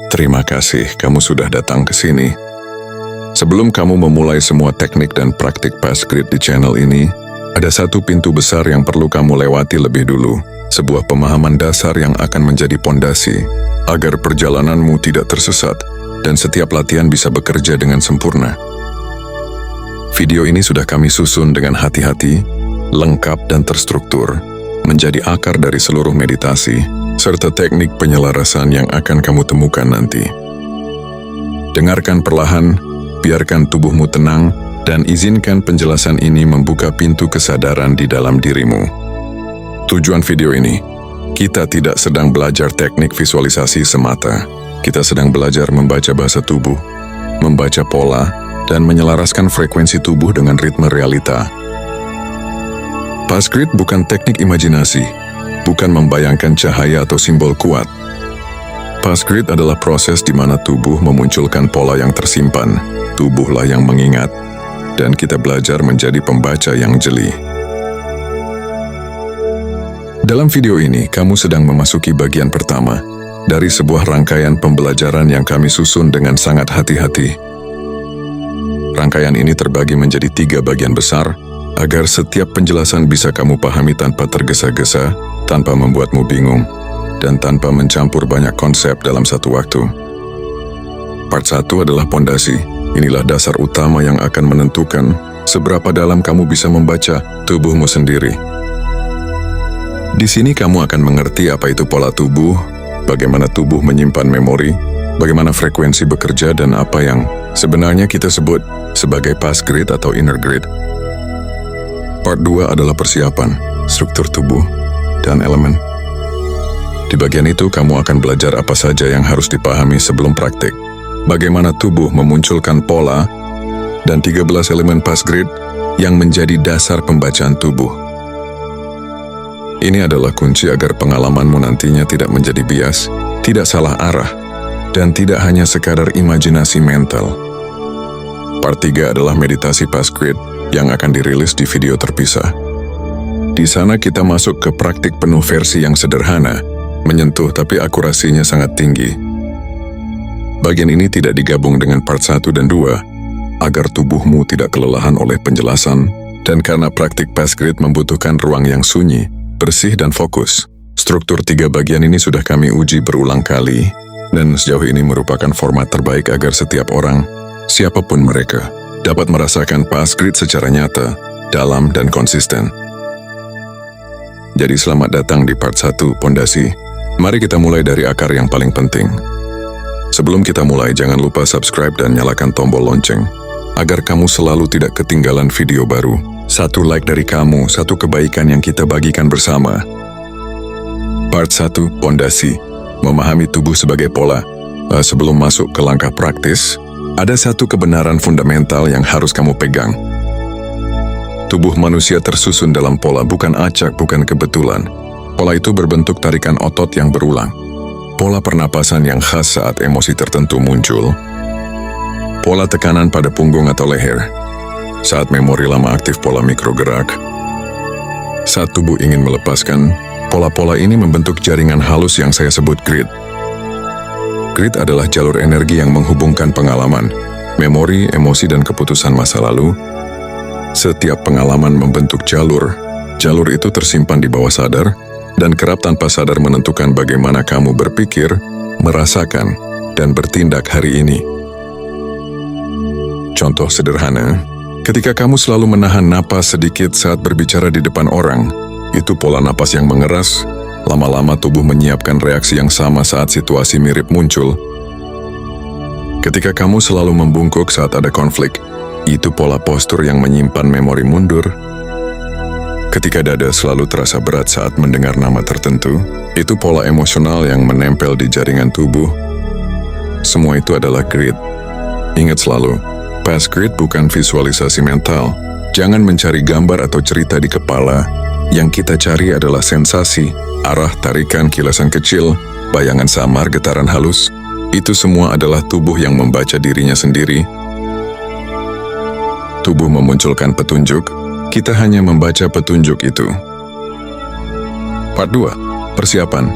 Terima kasih kamu sudah datang ke sini. Sebelum kamu memulai semua teknik dan praktik Past Grid di channel ini, ada satu pintu besar yang perlu kamu lewati lebih dulu. Sebuah pemahaman dasar yang akan menjadi pondasi agar perjalananmu tidak tersesat dan setiap latihan bisa bekerja dengan sempurna. Video ini sudah kami susun dengan hati-hati, lengkap dan terstruktur, menjadi akar dari seluruh meditasi, serta teknik penyelarasan yang akan kamu temukan nanti. Dengarkan perlahan, biarkan tubuhmu tenang, dan izinkan penjelasan ini membuka pintu kesadaran di dalam dirimu. Tujuan video ini, kita tidak sedang belajar teknik visualisasi semata. Kita sedang belajar membaca bahasa tubuh, membaca pola, dan menyelaraskan frekuensi tubuh dengan ritme realita. Past Grid bukan teknik imajinasi, bukan membayangkan cahaya atau simbol kuat. Past Grid adalah proses di mana tubuh memunculkan pola yang tersimpan, tubuhlah yang mengingat, dan kita belajar menjadi pembaca yang jeli. Dalam video ini, kamu sedang memasuki bagian pertama dari sebuah rangkaian pembelajaran yang kami susun dengan sangat hati-hati. Rangkaian ini terbagi menjadi 3 bagian besar, agar setiap penjelasan bisa kamu pahami tanpa tergesa-gesa, tanpa membuatmu bingung, dan tanpa mencampur banyak konsep dalam satu waktu. Part 1 adalah pondasi. Inilah dasar utama yang akan menentukan seberapa dalam kamu bisa membaca tubuhmu sendiri. Di sini kamu akan mengerti apa itu pola tubuh, bagaimana tubuh menyimpan memori, bagaimana frekuensi bekerja, dan apa yang sebenarnya kita sebut sebagai Past Grid atau Inner Grid. Part 2 adalah persiapan, struktur tubuh, dan elemen. Di bagian itu, kamu akan belajar apa saja yang harus dipahami sebelum praktik, bagaimana tubuh memunculkan pola, dan 13 elemen Past Grid yang menjadi dasar pembacaan tubuh. Ini adalah kunci agar pengalamanmu nantinya tidak menjadi bias, tidak salah arah, dan tidak hanya sekadar imajinasi mental. Part 3 adalah meditasi Past Grid yang akan dirilis di video terpisah. Di sana kita masuk ke praktik penuh versi yang sederhana, menyentuh tapi akurasinya sangat tinggi. Bagian ini tidak digabung dengan part 1 dan 2, agar tubuhmu tidak kelelahan oleh penjelasan, dan karena praktik Past Grid membutuhkan ruang yang sunyi, bersih dan fokus. Struktur 3 bagian ini sudah kami uji berulang kali, dan sejauh ini merupakan format terbaik agar setiap orang, siapapun mereka, dapat merasakan Past Grid secara nyata, dalam dan konsisten. Jadi selamat datang di part 1 pondasi. Mari kita mulai dari akar yang paling penting. Sebelum kita mulai, jangan lupa subscribe dan nyalakan tombol lonceng, agar kamu selalu tidak ketinggalan video baru. 1 like dari kamu, 1 kebaikan yang kita bagikan bersama. Part 1 pondasi, memahami tubuh sebagai pola. Sebelum masuk ke langkah praktis, ada 1 kebenaran fundamental yang harus kamu pegang. Tubuh manusia tersusun dalam pola, bukan acak, bukan kebetulan. Pola itu berbentuk tarikan otot yang berulang. Pola pernapasan yang khas saat emosi tertentu muncul. Pola tekanan pada punggung atau leher. Saat memori lama aktif pola mikrogerak. Saat tubuh ingin melepaskan, pola-pola ini membentuk jaringan halus yang saya sebut grid. Grid adalah jalur energi yang menghubungkan pengalaman, memori, emosi, dan keputusan masa lalu. Setiap pengalaman membentuk jalur. Jalur itu tersimpan di bawah sadar, dan kerap tanpa sadar menentukan bagaimana kamu berpikir, merasakan, dan bertindak hari ini. Contoh sederhana, ketika kamu selalu menahan napas sedikit saat berbicara di depan orang, itu pola napas yang mengeras. Lama-lama tubuh menyiapkan reaksi yang sama saat situasi mirip muncul. Ketika kamu selalu membungkuk saat ada konflik, itu pola postur yang menyimpan memori mundur. Ketika dada selalu terasa berat saat mendengar nama tertentu, itu pola emosional yang menempel di jaringan tubuh. Semua itu adalah grid. Ingat selalu, Past Grid bukan visualisasi mental. Jangan mencari gambar atau cerita di kepala. Yang kita cari adalah sensasi, arah, tarikan, kilasan kecil, bayangan samar, getaran halus. Itu semua adalah tubuh yang membaca dirinya sendiri. Tubuh memunculkan petunjuk, kita hanya membaca petunjuk itu. Part 2, persiapan.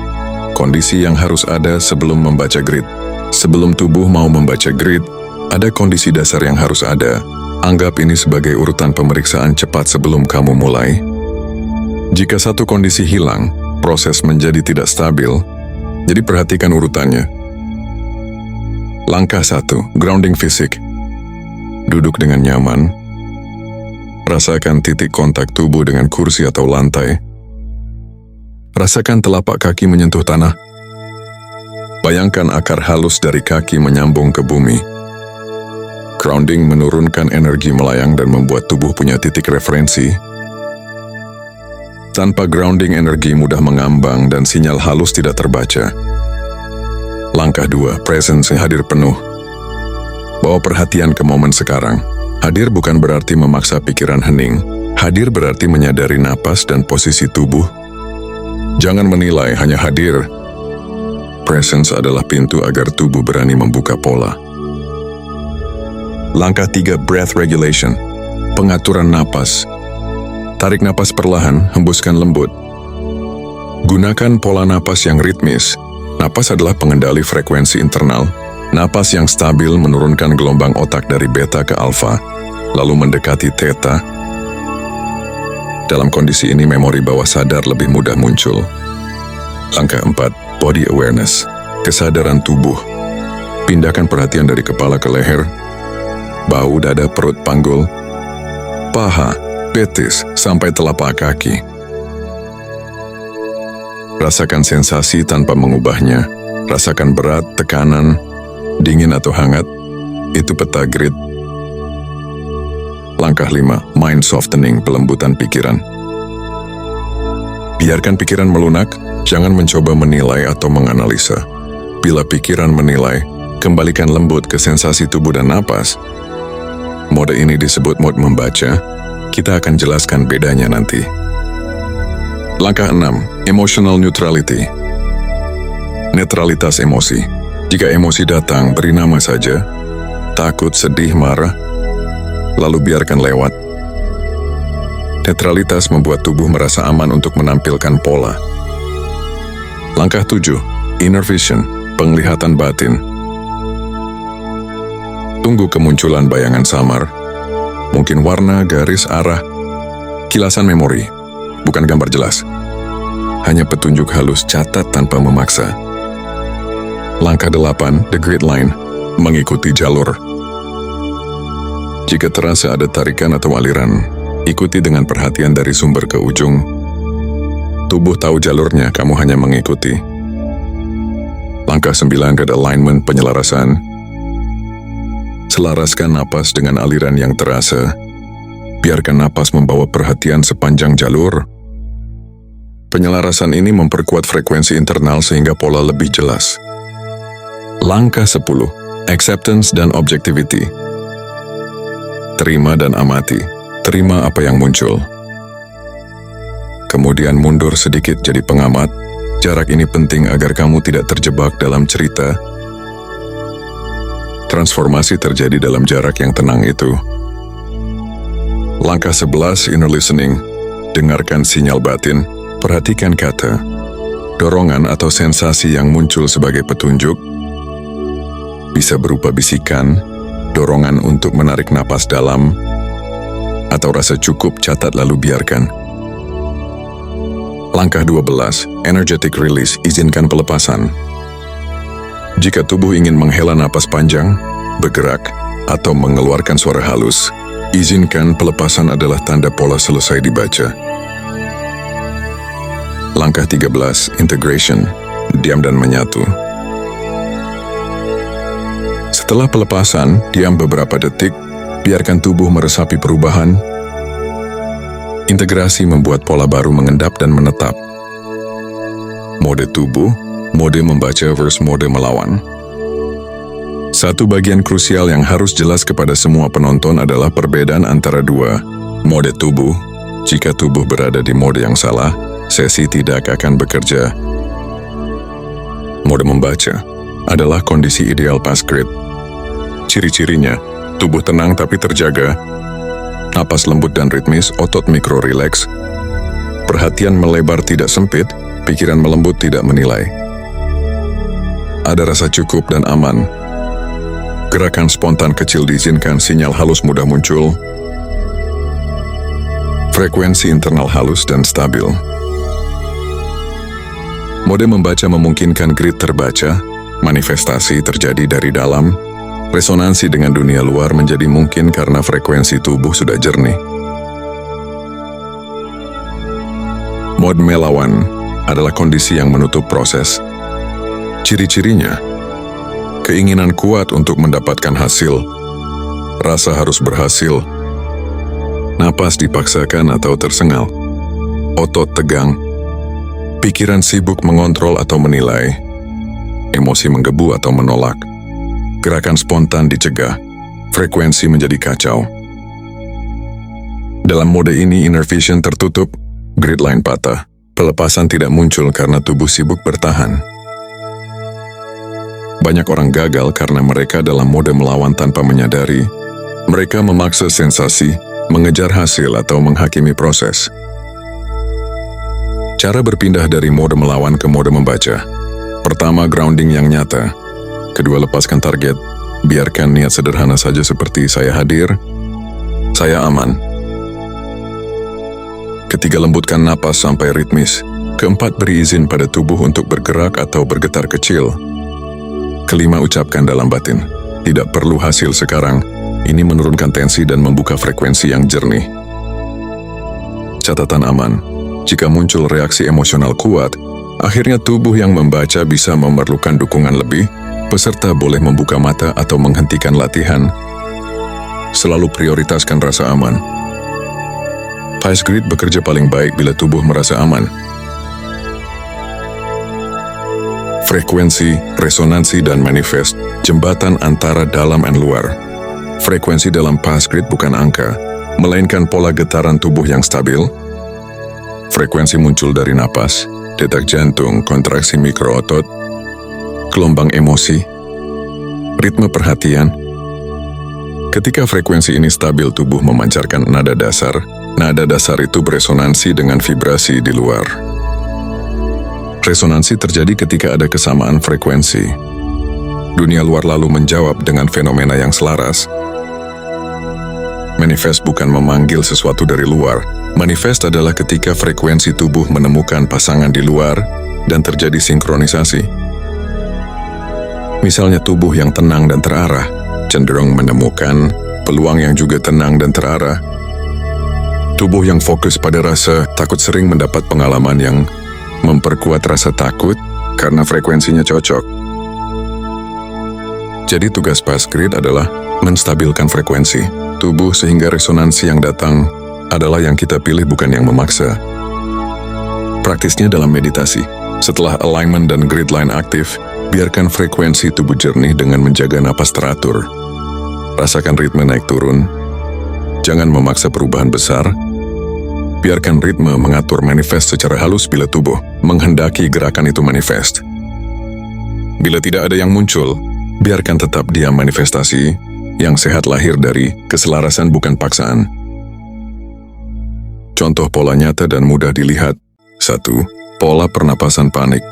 Kondisi yang harus ada sebelum membaca grid. Sebelum tubuh mau membaca grid, ada kondisi dasar yang harus ada. Anggap ini sebagai urutan pemeriksaan cepat sebelum kamu mulai. Jika satu kondisi hilang, proses menjadi tidak stabil, jadi perhatikan urutannya. Langkah 1, grounding fisik. Duduk dengan nyaman. Rasakan titik kontak tubuh dengan kursi atau lantai. Rasakan telapak kaki menyentuh tanah. Bayangkan akar halus dari kaki menyambung ke bumi. Grounding menurunkan energi melayang dan membuat tubuh punya titik referensi. Tanpa grounding, energi mudah mengambang dan sinyal halus tidak terbaca. Langkah 2, presence, hadir penuh. Bawa perhatian ke momen sekarang. Hadir bukan berarti memaksa pikiran hening. Hadir berarti menyadari napas dan posisi tubuh. Jangan menilai, hanya hadir. Presence adalah pintu agar tubuh berani membuka pola. Langkah 3, breath regulation. Pengaturan napas. Tarik napas perlahan, hembuskan lembut. Gunakan pola napas yang ritmis. Napas adalah pengendali frekuensi internal. Napas yang stabil menurunkan gelombang otak dari beta ke alfa, lalu mendekati theta. Dalam kondisi ini, memori bawah sadar lebih mudah muncul. Langkah 4, body awareness, kesadaran tubuh. Pindahkan perhatian dari kepala ke leher, bahu, dada, perut, panggul, paha, betis, sampai telapak kaki. Rasakan sensasi tanpa mengubahnya. Rasakan berat, tekanan, dingin atau hangat. Itu peta grid. Langkah 5, mind softening, pelembutan pikiran. Biarkan pikiran melunak, jangan mencoba menilai atau menganalisa. Bila pikiran menilai, kembalikan lembut ke sensasi tubuh dan napas. Mode ini disebut mode membaca. Kita akan jelaskan bedanya nanti. Langkah 6, emotional neutrality. Netralitas emosi. Jika emosi datang, beri nama saja. Takut, sedih, marah, lalu biarkan lewat. Netralitas membuat tubuh merasa aman untuk menampilkan pola. Langkah 7, inner vision, penglihatan batin. Tunggu kemunculan bayangan samar. Mungkin warna, garis, arah, kilasan memori, bukan gambar jelas. Hanya petunjuk halus, catat tanpa memaksa. Langkah 8, the grid line, mengikuti jalur. Jika terasa ada tarikan atau aliran, ikuti dengan perhatian dari sumber ke ujung. Tubuh tahu jalurnya, kamu hanya mengikuti. Langkah 9, grid alignment, penyelarasan. Selaraskan napas dengan aliran yang terasa. Biarkan napas membawa perhatian sepanjang jalur. Penyelarasan ini memperkuat frekuensi internal sehingga pola lebih jelas. Langkah 10, acceptance dan objectivity. Terima dan amati. Terima apa yang muncul. Kemudian mundur sedikit jadi pengamat. Jarak ini penting agar kamu tidak terjebak dalam cerita. Transformasi terjadi dalam jarak yang tenang itu. Langkah 11, inner listening. Dengarkan sinyal batin. Perhatikan kata, dorongan atau sensasi yang muncul sebagai petunjuk. Bisa berupa bisikan, dorongan untuk menarik napas dalam, atau rasa cukup, catat lalu biarkan. Langkah 12, energetic release, izinkan pelepasan. Jika tubuh ingin menghela napas panjang, bergerak, atau mengeluarkan suara halus, izinkan pelepasan adalah tanda pola selesai dibaca. Langkah 13, integration, diam dan menyatu. Setelah pelepasan, diam beberapa detik, biarkan tubuh meresapi perubahan. Integrasi membuat pola baru mengendap dan menetap. Mode tubuh, mode membaca versus mode melawan. Satu bagian krusial yang harus jelas kepada semua penonton adalah perbedaan antara dua mode tubuh. Jika tubuh berada di mode yang salah, sesi tidak akan bekerja. Mode membaca adalah kondisi ideal pas grid. Ciri-cirinya, tubuh tenang tapi terjaga, napas lembut dan ritmis, otot mikro rileks, perhatian melebar tidak sempit, pikiran melembut tidak menilai. Ada rasa cukup dan aman. Gerakan spontan kecil diizinkan, sinyal halus mudah muncul. Frekuensi internal halus dan stabil. Mode membaca memungkinkan grid terbaca, manifestasi terjadi dari dalam, resonansi dengan dunia luar menjadi mungkin karena frekuensi tubuh sudah jernih. Mode melawan adalah kondisi yang menutup proses. Ciri-cirinya, keinginan kuat untuk mendapatkan hasil, rasa harus berhasil, napas dipaksakan atau tersengal, otot tegang, pikiran sibuk mengontrol atau menilai, emosi menggebu atau menolak, gerakan spontan dicegah, frekuensi menjadi kacau. Dalam mode ini, inner vision tertutup, grid line patah, pelepasan tidak muncul karena tubuh sibuk bertahan. Banyak orang gagal karena mereka dalam mode melawan tanpa menyadari. Mereka memaksa sensasi, mengejar hasil atau menghakimi proses. Cara berpindah dari mode melawan ke mode membaca. Pertama, grounding yang nyata. Kedua, lepaskan target. Biarkan niat sederhana saja seperti saya hadir, saya aman. Ketiga, lembutkan napas sampai ritmis. Keempat, beri izin pada tubuh untuk bergerak atau bergetar kecil. Kelima, ucapkan dalam batin, tidak perlu hasil sekarang. Ini menurunkan tensi dan membuka frekuensi yang jernih. Catatan aman, jika muncul reaksi emosional kuat, akhirnya tubuh yang membaca bisa memerlukan dukungan lebih. Peserta boleh membuka mata atau menghentikan latihan. Selalu prioritaskan rasa aman. Pice Grid bekerja paling baik bila tubuh merasa aman. Frekuensi, resonansi, dan manifest, jembatan antara dalam dan luar. Frekuensi dalam Pice Grid bukan angka, melainkan pola getaran tubuh yang stabil. Frekuensi muncul dari napas, detak jantung, kontraksi mikrootot, gelombang emosi, ritme perhatian. Ketika frekuensi ini stabil, tubuh memancarkan nada dasar. Nada dasar itu beresonansi dengan vibrasi di luar. Resonansi terjadi ketika ada kesamaan frekuensi. Dunia luar lalu menjawab dengan fenomena yang selaras. Manifest bukan memanggil sesuatu dari luar. Manifest adalah ketika frekuensi tubuh menemukan pasangan di luar dan terjadi sinkronisasi. Misalnya tubuh yang tenang dan terarah, cenderung menemukan peluang yang juga tenang dan terarah. Tubuh yang fokus pada rasa takut sering mendapat pengalaman yang memperkuat rasa takut karena frekuensinya cocok. Jadi tugas Pice Grid adalah menstabilkan frekuensi tubuh sehingga resonansi yang datang adalah yang kita pilih, bukan yang memaksa. Praktisnya dalam meditasi, setelah alignment dan grid line aktif, biarkan frekuensi tubuh jernih dengan menjaga napas teratur. Rasakan ritme naik turun. Jangan memaksa perubahan besar. Biarkan ritme mengatur manifest secara halus bila tubuh menghendaki gerakan itu manifest. Bila tidak ada yang muncul, biarkan tetap diam. Manifestasi yang sehat lahir dari keselarasan, bukan paksaan. Contoh pola nyata dan mudah dilihat. 1. Pola pernapasan panik.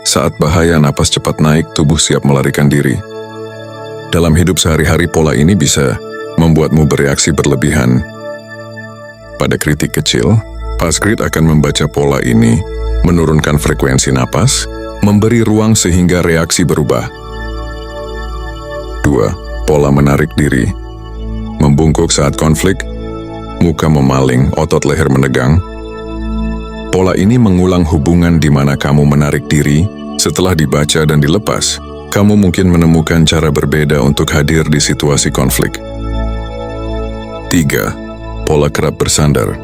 Saat bahaya, napas cepat naik, tubuh siap melarikan diri. Dalam hidup sehari-hari, pola ini bisa membuatmu bereaksi berlebihan. Pada kritik kecil, Pice Grid akan membaca pola ini, menurunkan frekuensi napas, memberi ruang sehingga reaksi berubah. 2. Pola menarik diri. Membungkuk saat konflik, muka memaling, otot leher menegang. Pola ini mengulang hubungan di mana kamu menarik diri. Setelah dibaca dan dilepas, kamu mungkin menemukan cara berbeda untuk hadir di situasi konflik. 3. Pola kerap bersandar.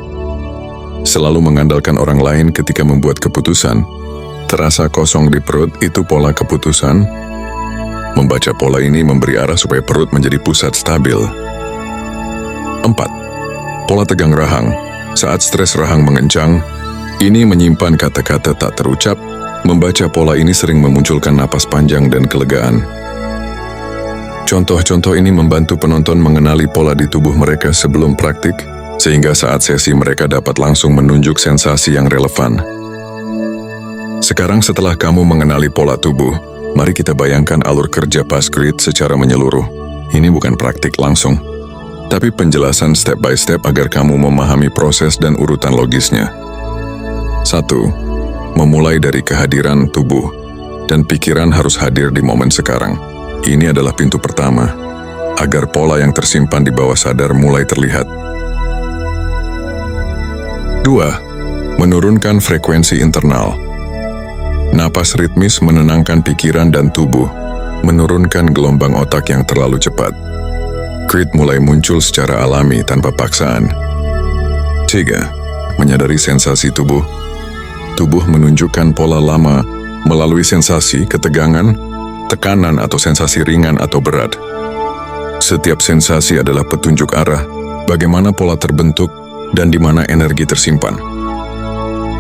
Selalu mengandalkan orang lain ketika membuat keputusan. Terasa kosong di perut, itu pola keputusan. Membaca pola ini memberi arah supaya perut menjadi pusat stabil. 4. Pola tegang rahang. Saat stres rahang mengencang, ini menyimpan kata-kata tak terucap. Membaca pola ini sering memunculkan napas panjang dan kelegaan. Contoh-contoh ini membantu penonton mengenali pola di tubuh mereka sebelum praktik, sehingga saat sesi mereka dapat langsung menunjuk sensasi yang relevan. Sekarang setelah kamu mengenali pola tubuh, Mari kita bayangkan alur kerja Passgrid secara menyeluruh. Ini bukan praktik langsung, tapi penjelasan step by step agar kamu memahami proses dan urutan logisnya. 1. Memulai dari kehadiran tubuh dan pikiran harus hadir di momen sekarang. Ini adalah pintu pertama, agar pola yang tersimpan di bawah sadar mulai terlihat. 2. Menurunkan frekuensi internal. Napas ritmis menenangkan pikiran dan tubuh, menurunkan gelombang otak yang terlalu cepat. Grid mulai muncul secara alami tanpa paksaan. 3. Menyadari sensasi tubuh. Tubuh menunjukkan pola lama melalui sensasi ketegangan, tekanan atau sensasi ringan atau berat. Setiap sensasi adalah petunjuk arah, bagaimana pola terbentuk, dan di mana energi tersimpan.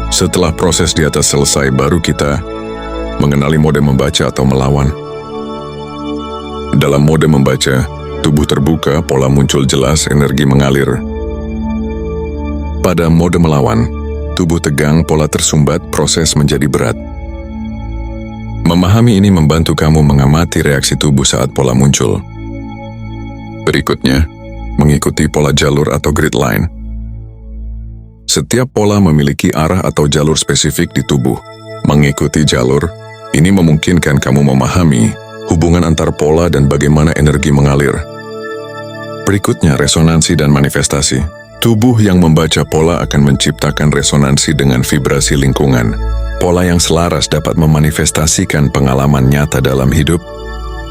Setelah proses di atas selesai, baru kita mengenali mode membaca atau melawan. Dalam mode membaca, tubuh terbuka, pola muncul jelas, energi mengalir. Pada mode melawan, tubuh tegang, pola tersumbat, proses menjadi berat. Memahami ini membantu kamu mengamati reaksi tubuh saat pola muncul. Berikutnya, mengikuti pola jalur atau grid line. Setiap pola memiliki arah atau jalur spesifik di tubuh. Mengikuti jalur, ini memungkinkan kamu memahami hubungan antar pola dan bagaimana energi mengalir. Berikutnya, resonansi dan manifestasi. Tubuh yang membaca pola akan menciptakan resonansi dengan vibrasi lingkungan. Pola yang selaras dapat memanifestasikan pengalaman nyata dalam hidup,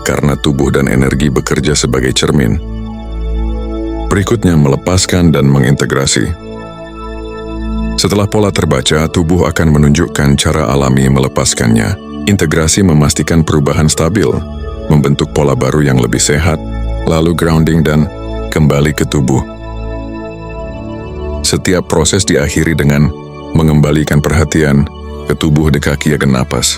karena tubuh dan energi bekerja sebagai cermin. Berikutnya, melepaskan dan mengintegrasi. Setelah pola terbaca, tubuh akan menunjukkan cara alami melepaskannya. Integrasi memastikan perubahan stabil, membentuk pola baru yang lebih sehat, lalu grounding dan kembali ke tubuh. Setiap proses diakhiri dengan mengembalikan perhatian ke tubuh di kaki agen napas.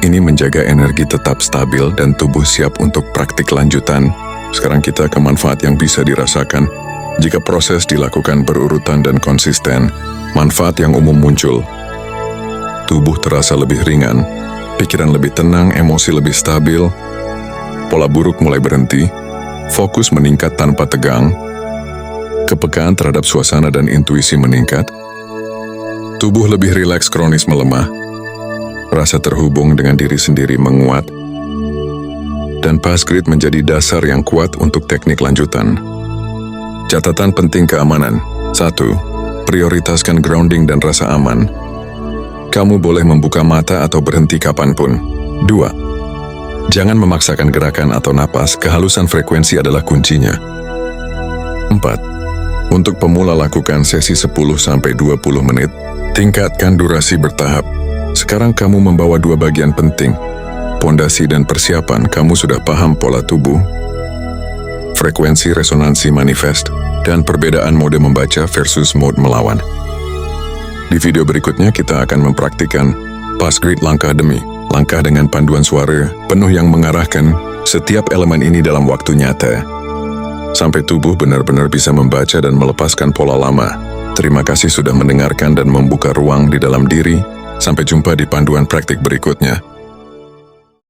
Ini menjaga energi tetap stabil dan tubuh siap untuk praktik lanjutan. Sekarang kita ke manfaat yang bisa dirasakan jika proses dilakukan berurutan dan konsisten. Manfaat yang umum muncul. Tubuh terasa lebih ringan, pikiran lebih tenang, emosi lebih stabil, pola buruk mulai berhenti, fokus meningkat tanpa tegang, kepekaan terhadap suasana dan intuisi meningkat, tubuh lebih rileks, kronis melemah, rasa terhubung dengan diri sendiri menguat, dan Passgrid menjadi dasar yang kuat untuk teknik lanjutan. Catatan penting keamanan. 1. Prioritaskan grounding dan rasa aman. Kamu boleh membuka mata atau berhenti kapanpun. 2. Jangan memaksakan gerakan atau napas, kehalusan frekuensi adalah kuncinya. 4. Untuk pemula lakukan sesi 10-20 menit, tingkatkan durasi bertahap. Sekarang kamu membawa dua bagian penting, pondasi dan persiapan. Kamu sudah paham pola tubuh, frekuensi resonansi manifest, dan perbedaan mode membaca versus mode melawan. Di video berikutnya kita akan mempraktikkan Passgrid langkah demi langkah dengan panduan suara penuh yang mengarahkan setiap elemen ini dalam waktu nyata, sampai tubuh benar-benar bisa membaca dan melepaskan pola lama. Terima kasih sudah mendengarkan dan membuka ruang di dalam diri. Sampai jumpa di panduan praktik berikutnya.